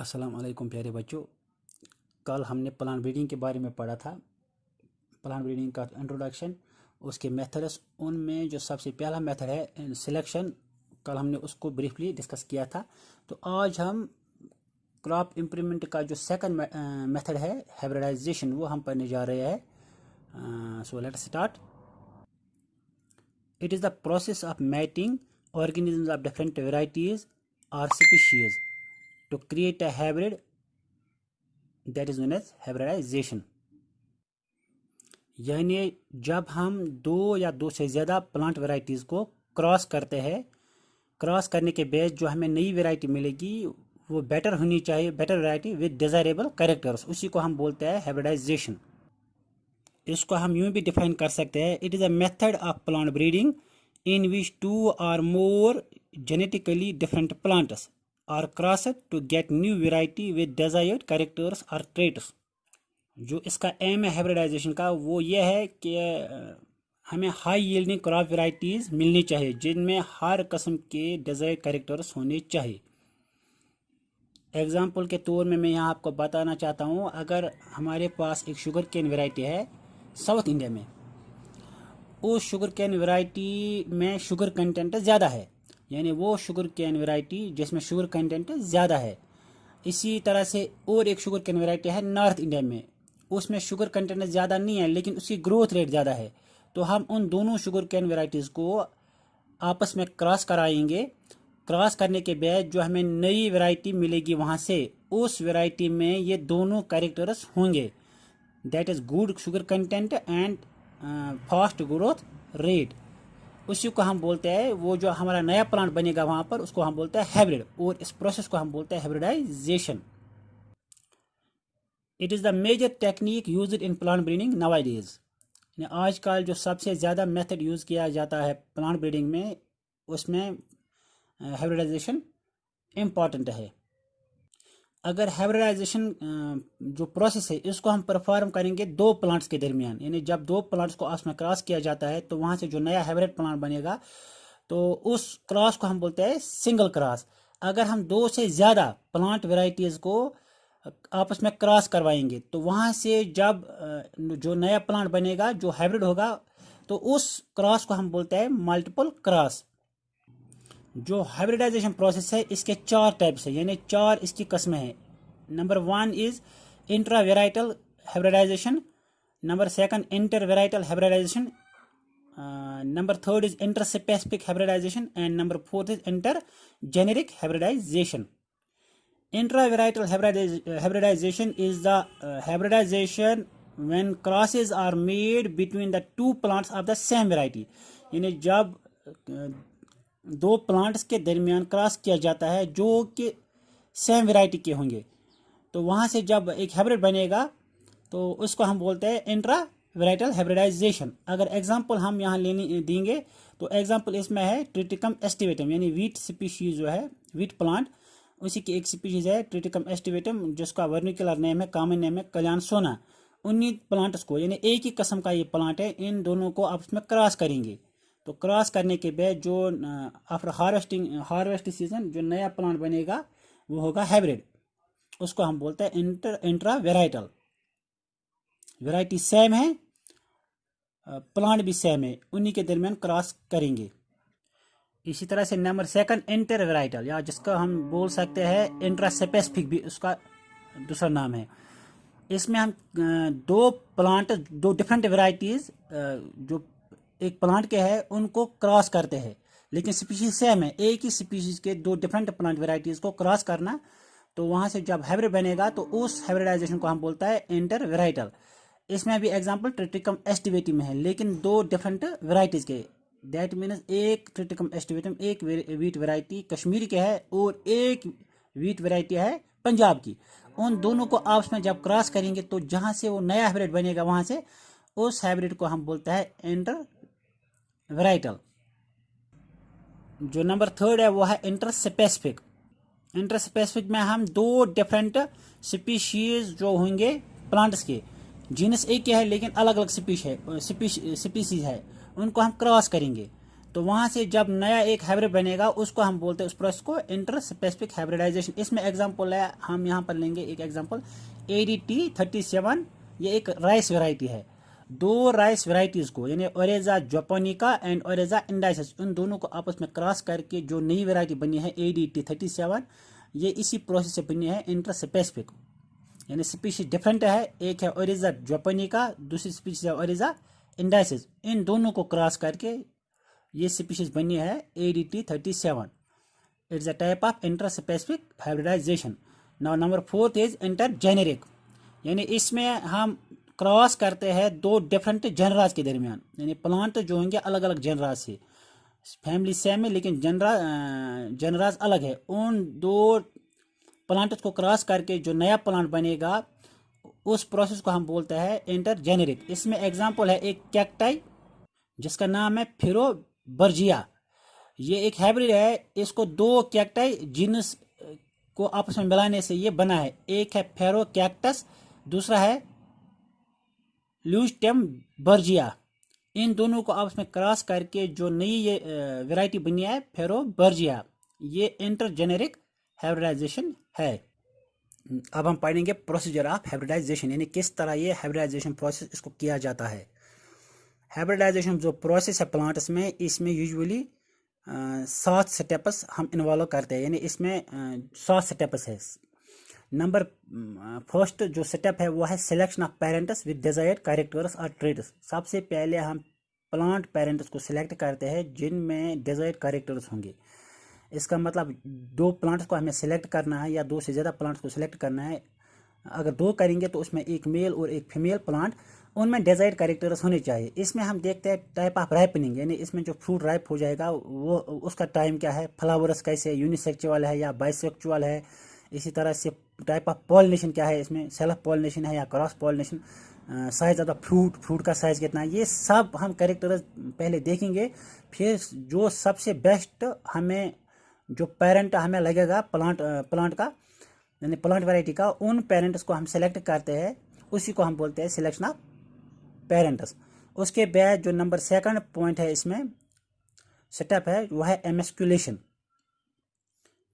अस्सलाम वालेकुम प्यारे बच्चों। कल हमने प्लांट ब्रीडिंग के बारे में पढ़ा था। प्लांट ब्रीडिंग का इंट्रोडक्शन, उसके मेथड्स, उनमें जो सबसे पहला मेथड है सिलेक्शन, कल हमने उसको ब्रीफली डिस्कस किया था। तो आज हम क्रॉप इम्प्रूवमेंट का जो सेकंड मेथड है हाइब्रिडाइजेशन, वो हम पढ़ने जा रहे हैं। So let's start. It is the process of mating organisms of different varieties or species to create a hybrid, that is known as hybridization। यानी जब हम दो या दो से ज़्यादा प्लांट वैरायटीज़ को क्रॉस करते हैं, क्रॉस करने के बाद जो हमें नई वैरायटी मिलेगी वो बेटर होनी चाहिए, better variety with desirable characters, उसी को हम बोलते हैं हाइब्रिडाइजेशन। इसको हम यूँ भी डिफाइन कर सकते हैं, it is a method of plant breeding in which two or more genetically different plants are crossed to get new variety with desired characters or traits। जो इसका एम है हाइब्रिडाइजेशन का वो ये है कि हमें हाई यील्डिंग क्रॉप वैरायटीज़ मिलनी चाहिए जिनमें हर किस्म के डिजायर्ड कैरेक्टर्स होने चाहिए। एग्जाम्पल के तौर में मैं यहाँ आपको बताना चाहता हूँ, अगर हमारे पास एक शुगर केन वैरायटी है साउथ इंडिया में, उस शुगर कैन वैरायटी में शुगर कंटेंट ज़्यादा है, यानी वो शुगर कैन वैरायटी जिसमें शुगर कंटेंट ज़्यादा है। इसी तरह से और एक शुगर कैन वैरायटी है नॉर्थ इंडिया में, उसमें शुगर कंटेंट ज़्यादा नहीं है लेकिन उसकी ग्रोथ रेट ज़्यादा है। तो हम उन दोनों शुगर कैन वैरायटीज़ को आपस में क्रॉस कराएंगे। क्रॉस करने के बाद जो हमें नई वैरायटी मिलेगी वहाँ से, उस वैरायटी में ये दोनों कैरेक्टर्स होंगे, that is good sugar content and fast growth rate. उसी को हम बोलते हैं, वो जो हमारा नया प्लांट बनेगा वहाँ पर, उसको हम बोलते हैं हाइब्रिड, और इस प्रोसेस को हम बोलते हैं hybridisation. It is the major technique used in plant breeding nowadays. आजकल जो सबसे ज़्यादा मेथड यूज़ किया जाता है प्लांट ब्रीडिंग में, उसमें हाइब्रिडाइजेशन इम्पॉर्टेंट है। अगर हाइब्रिडाइजेशन जो प्रोसेस है इसको हम परफॉर्म करेंगे दो प्लांट्स के दरमियान, यानी जब दो प्लांट्स को आपस में क्रॉस किया जाता है तो वहाँ से जो नया हाइब्रिड प्लांट बनेगा तो उस क्रॉस को हम बोलते हैं सिंगल क्रॉस। अगर हम दो से ज़्यादा प्लांट वेराइटीज़ को आपस में क्रॉस करवाएंगे तो वहाँ से जब जो नया प्लांट बनेगा जो हाइब्रिड होगा तो उस क्रॉस को हम बोलते हैं मल्टीपल क्रॉस। जो हाइब्रिडाइजेशन प्रोसेस है इसके चार टाइप्स है, यानी चार इसकी किस्में हैं। Number 1 is intra varietal hybridisation, number 2 inter varietal hybridisation, number 3 is inter specific hybridisation and number 4 is inter generic hybridisation. Intra varietal hybridization is the hybridization when crosses are made between the two plants of the same variety। यानी जब दो plants के दरमियान cross किया जाता है जो कि सेम वैरायटी के होंगे, तो वहाँ से जब एक हाइब्रिड बनेगा तो उसको हम बोलते हैं इंट्रा वेराइटल हाइब्रिडाइजेशन। अगर एग्जांपल हम यहाँ लेने देंगे तो एग्जांपल इसमें है ट्रिटिकम एस्टिवेटम, यानी वीट स्पीशीज जो है, वीट प्लांट, उसी की एक स्पीशीज है ट्रिटिकम एस्टिवेटम जिसका वर्निकुलर नेम है, कॉमन नेम है कल्याण सोना। उन्हीं प्लांट्स को, यानी एक ही किस्म का ये प्लांट है, इन दोनों को आपस में क्रॉस करेंगे। तो क्रॉस करने के बाद जो आफ्टर हार्वेस्ट सीजन जो नया प्लांट बनेगा वो होगा हाइब्रिड, उसको हम बोलते हैं इंट्रा वेराइटल। वेराइटी सेम है, प्लांट भी सेम है, उन्हीं के दरमियान क्रॉस करेंगे। इसी तरह से नंबर 2 इंटर वेराइटल, या जिसका हम बोल सकते हैं इंट्रा स्पेसिफिक भी उसका दूसरा नाम है। इसमें हम दो डिफरेंट वेराइटीज़ जो एक प्लांट के है उनको क्रॉस करते हैं, लेकिन स्पीशीज सेम है, एक ही स्पीशीज के दो डिफरेंट प्लांट वेराइटीज को क्रॉस करना, तो वहाँ से जब हाइब्रिड बनेगा तो उस हाइब्रिडाइजेशन को हम बोलता है इंटर वेराइटल। इसमें भी एग्जांपल ट्रिटिकम एस्टिवेटम में है, लेकिन दो डिफरेंट वेराइटीज़ के, दैट मीन्स एक ट्रिटिकम एस्टिवेटम एक वीट वेराइटी कश्मीरी के है और एक वीट वेराइटी है पंजाब की। उन दोनों को आपस में जब क्रॉस करेंगे तो जहाँ से वो नया हाइब्रिड बनेगा वहाँ से उस हाइब्रिड को हम बोलता है इंटर वेराइटल। जो नंबर 3 है वो है इंटर स्पेसिफिक। इंटर स्पेसिफिक में हम दो डिफरेंट स्पीशीज जो होंगे प्लांट्स के, जीनस एक ही है लेकिन अलग अलग स्पीशीज है, उनको हम क्रॉस करेंगे। तो वहाँ से जब नया एक हाइब्रिड बनेगा उसको हम बोलते हैं उस प्रोसेस को इंटर स्पेसिफिक हाइब्रिडाइजेशन। इसमें एग्जांपल है, हम यहाँ पर लेंगे एक एग्जांपल ADT37। ये एक राइस वेराइटी है। दो राइस वेराइटीज़ को यानी Oryza japonica and Oryza indices, उन दोनों को आपस में क्रॉस करके जो नई वेराइटी बनी है ADT37, ये इसी प्रोसेस से बनी है इंटर स्पेसिफिक। यानी स्पीशीज डिफरेंट है, एक है ओरेजा जापानिका, दूसरी स्पीशीज है ओरेजा इंडाइसिस। इन दोनों को क्रॉस करके ये स्पीशीज बनी है ADT37। It's a type of inter specific hybridisation. Now number 4 is inter generic, यानी इसमें हम क्रॉस करते हैं दो डिफरेंट जनराज के दरमियान। यानी प्लांट जो होंगे अलग अलग जनराज से, फैमिली सेम है लेकिन जनराज अलग है। उन दो प्लांट्स को क्रॉस करके जो नया प्लांट बनेगा उस प्रोसेस को हम बोलते हैं इंटर जेनेरिक। इसमें एग्जांपल है एक कैक्टाई जिसका नाम है फेरोबर्जिया। ये एक हाइब्रिड है, इसको दो कैक्टाई जीनस को आपस में मिलाने से ये बना है। एक है फेरो कैक्टस, दूसरा है ल्यूस्टेम बर्जिया। इन दोनों को आपस में क्रॉस करके जो नई ये वैरायटी बनी है फेरोबर्जिया, ये इंटरजेनेरिक हाइब्रिडाइजेशन है। अब हम पढ़ेंगे प्रोसीजर ऑफ हाइब्रिडाइजेशन, यानी किस तरह ये हाइब्रिडाइजेशन प्रोसेस इसको किया जाता है। हाइब्रिडाइजेशन जो प्रोसेस है प्लांट्स में, इसमें यूजुअली 7 स्टेप्स हम इन्वॉल्व करते हैं, यानी इसमें 7 स्टेप्स है। नंबर फर्स्ट जो स्टेप है वो है selection of parents with desired characters और ट्रेड्स। सबसे पहले हम प्लांट पेरेंट्स को सिलेक्ट करते हैं जिनमें डिजायर्ड कैरेक्टर्स होंगे। इसका मतलब 2 प्लांट्स को हमें सिलेक्ट करना है या 2 से ज़्यादा प्लांट्स को सिलेक्ट करना है। अगर 2 करेंगे तो उसमें एक मेल और एक फीमेल प्लांट, उनमें डिजायर्ड कैरेक्टर्स होने चाहिए। इसमें हम देखते हैं टाइप ऑफ राइपनिंग, यानी इसमें जो फ्रूट राइप हो जाएगा वो उसका टाइम क्या है, फ्लावर्स कैसे यूनिसेक्चुअल है या बाइसेक्चुअल है। इसी तरह से टाइप ऑफ पॉलिनेशन क्या है, इसमें सेल्फ पॉलिनेशन है या cross pollination, size of the fruit का साइज कितना है, ये सब हम कैरेक्टर्स पहले देखेंगे। फिर जो सबसे बेस्ट हमें जो पेरेंट हमें लगेगा प्लांट का यानी प्लांट वैरायटी का, उन पेरेंट्स को हम सेलेक्ट करते हैं, उसी को हम बोलते हैं सिलेक्शन ऑफ पेरेंट्स। उसके बाद जो नंबर 2 पॉइंट है इसमें स्टेप है वो है एमस्कुलेशन।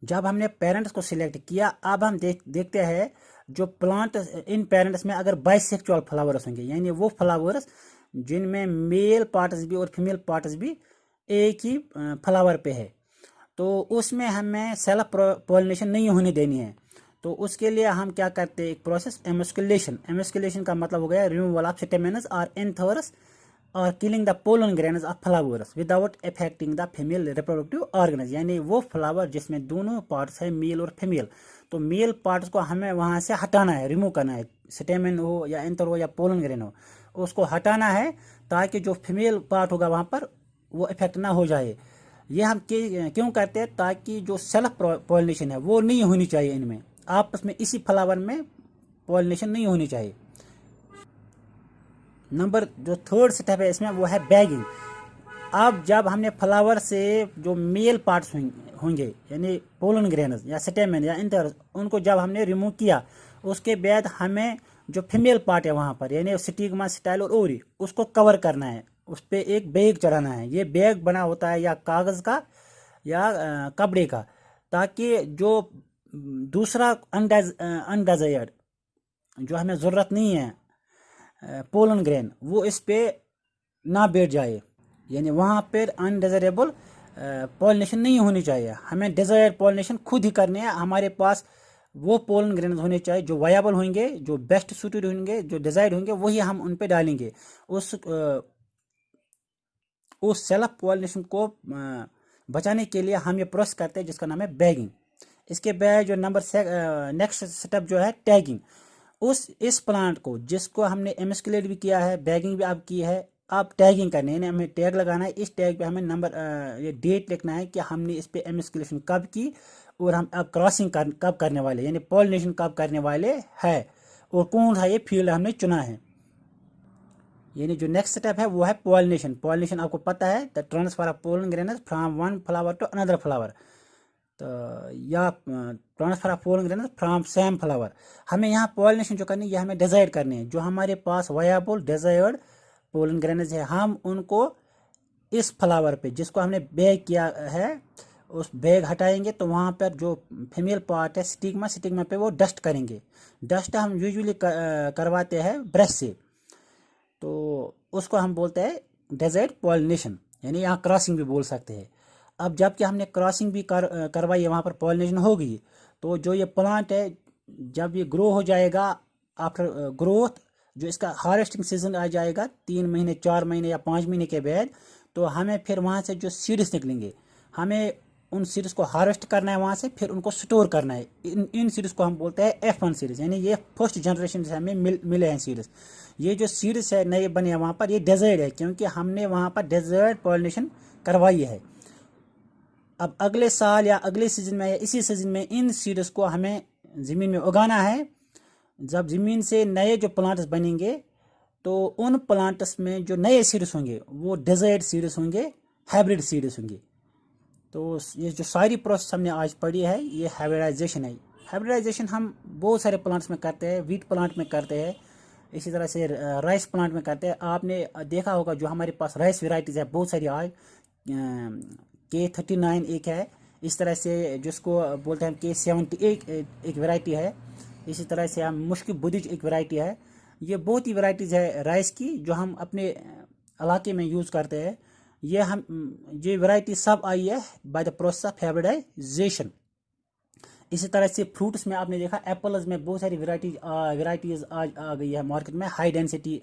जब हमने पेरेंट्स को सिलेक्ट किया, अब हम देखते हैं जो प्लांट इन पेरेंट्स में अगर बाइसेक्चुअल फ्लावर्स होंगे, यानी वो फ्लावर्स जिनमें मेल पार्ट्स भी और फीमेल पार्ट्स भी एक ही फ्लावर पे है, तो उसमें हमें सेल्फ पॉलिनेशन नहीं होने देनी है। तो उसके लिए हम क्या करते हैं, एक प्रोसेस एमस्कुलेशन। एमस्कुलेशन का मतलब हो गया रिमूवल ऑफ स्टेमेन्स और एंथर्स और killing the pollen grains of flowers without affecting the female reproductive organs. यानी वो फ्लावर जिसमें दोनों पार्ट्स है मेल और फीमेल, तो मेल पार्ट्स को हमें वहाँ से हटाना है, रिमूव करना है। स्टेमेन हो या एंथर हो या पोलन ग्रेन हो, उसको हटाना है ताकि जो फीमेल पार्ट होगा वहाँ पर वो इफेक्ट ना हो जाए। ये हम क्यों करते हैं, ताकि जो सेल्फ पॉलिनेशन है वो नहीं होनी चाहिए, इनमें आपस में इसी फ्लावर में पॉलिनेशन नहीं होनी चाहिए। नंबर जो 3rd स्टेप है इसमें वो है बैगिंग। अब जब हमने फ्लावर से जो मेल पार्ट्स होंगे यानी पोलन ग्रेन्स या स्टेमेन या इंटर, उनको जब हमने रिमूव किया, उसके बाद हमें जो फीमेल पार्ट है वहाँ पर यानी स्टिग्मा, स्टाइल और ओरी, उसको कवर करना है, उस पर एक बैग चढ़ाना है। ये बैग बना होता है या कागज़ का या कपड़े का, ताकि जो दूसरा अनडिजायर्ड जो हमें ज़रूरत नहीं है पोलन ग्रेन, वो इस पे ना बैठ जाए। यानी वहाँ पर अनडिजायरेबल पॉलिनेशन नहीं होनी चाहिए, हमें डिजायर पॉलिनेशन खुद ही करनी है। हमारे पास वो पोलन ग्रेन होने चाहिए जो वायबल होंगे, जो बेस्ट सूटेड होंगे, जो डिजायर्ड होंगे, वही हम उन पे डालेंगे। उस सेल्फ पॉलिनेशन को बचाने के लिए हम ये प्रोसेस करते हैं जिसका नाम है बैगिंग। इसके बाद जो नेक्स्ट स्टेप जो है टैगिंग। इस प्लांट को जिसको हमने एमस्कुलेट भी किया है, बैगिंग भी आप की है, अब टैगिंग करनी है, हमें टैग लगाना है। इस टैग पे हमें ये डेट लिखना है कि हमने इस पे एमस्कुलेशन कब की और हम अब क्रॉसिंग कब करने वाले, यानी पॉलिनेशन कब करने वाले है और कौन सा ये फील्ड हमने चुना है। यानी जो नेक्स्ट स्टेप है वो है पॉलिनेशन। पॉलिनेशन आपको पता है, the transfer of pollen grains from one flower to another flower, तो या transfer of pollen grains from same flower. हमें यहाँ पॉलिनेशन जो करनी है ये हमें डिजायर्ड करनी है। जो हमारे पास वायबल डिजायर्ड पोलन ग्रेन्स है, हम उनको इस फ्लावर पे जिसको हमने बैग किया है, उस बैग हटाएंगे तो वहाँ पर जो फीमेल पार्ट है स्टिग्मा, स्टिग्मा पे वो डस्ट करेंगे। डस्ट हम यूजुअली करवाते हैं ब्रश से, तो उसको हम बोलते हैं डेजर्ट पॉलिनेशन, यानी यहाँ क्रॉसिंग भी बोल सकते हैं। अब जबकि हमने क्रॉसिंग भी करवाई है, वहाँ पर पॉलिनेशन हो गई, तो जो ये प्लांट है जब ये ग्रो हो जाएगा, आफ्टर ग्रोथ जो इसका हार्वेस्टिंग सीजन आ जाएगा 3 महीने 4 महीने या 5 महीने के बाद, तो हमें फिर वहाँ से जो सीड्स निकलेंगे, हमें उन सीड्स को हार्वेस्ट करना है वहाँ से, फिर उनको स्टोर करना है। इन सीड्स को हम बोलते हैं F1 सीड्स, यानी ये फर्स्ट जनरेशन से हमें मिले हैं सीड्स। ये जो सीड्स है नए बने हैं वहाँ पर, ये डेजर्ट है क्योंकि हमने वहाँ पर डेजर्ट पॉलिनेशन करवाई है। अब अगले साल या अगले सीजन में या इसी सीजन में इन सीड्स को हमें ज़मीन में उगाना है। जब ज़मीन से नए जो प्लांट्स बनेंगे तो उन प्लांट्स में जो नए सीड्स होंगे वो डेजर्ट सीड्स होंगे, हाइब्रिड सीड्स होंगे। तो ये जो सारी प्रोसेस हमने आज पढ़ी है ये हाइब्रिडाइजेशन है। हाइब्रिडाइजेशन हम बहुत सारे प्लांट्स में करते हैं, वीट प्लांट में करते हैं, इसी तरह से राइस प्लांट में करते हैं। आपने देखा होगा जो हमारे पास राइस वेराइटीज़ है बहुत सारी आज, K39 एक है, इस तरह से जिसको बोलते हैं K78 एक वैरायटी है, इसी तरह से हम मुश्किल बुदिज एक वैरायटी है। ये बहुत ही वैराइटीज़ है राइस की जो हम अपने इलाके में यूज़ करते हैं। ये वैरायटी सब आई है by the process of hybridisation. इसी तरह से फ्रूट्स में आपने देखा एप्पल्स में बहुत सारी वैरायटीज़ आज आ गई है मार्केट में, हाई डेंसिटी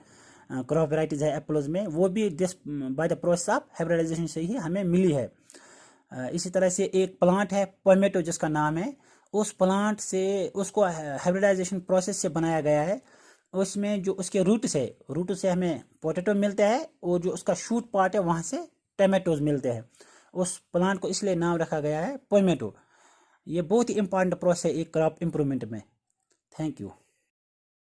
क्रॉप वैरायटीज़ है एप्पल्स में, वो भी this by the process of hybridisation से ही हमें मिली है। इसी तरह से एक प्लांट है पोमेटो जिसका नाम है, उस प्लांट से उसको हाइब्रिडाइजेशन प्रोसेस से बनाया गया है। उसमें जो उसके रूट से हमें पोटैटो मिलता है और जो उसका शूट पार्ट है वहाँ से टमाटोज मिलते हैं। उस प्लांट को इसलिए नाम रखा गया है पोमेटो। ये बहुत ही इंपॉर्टेंट प्रोसेस है एक क्रॉप इम्प्रूवमेंट में। Thank you.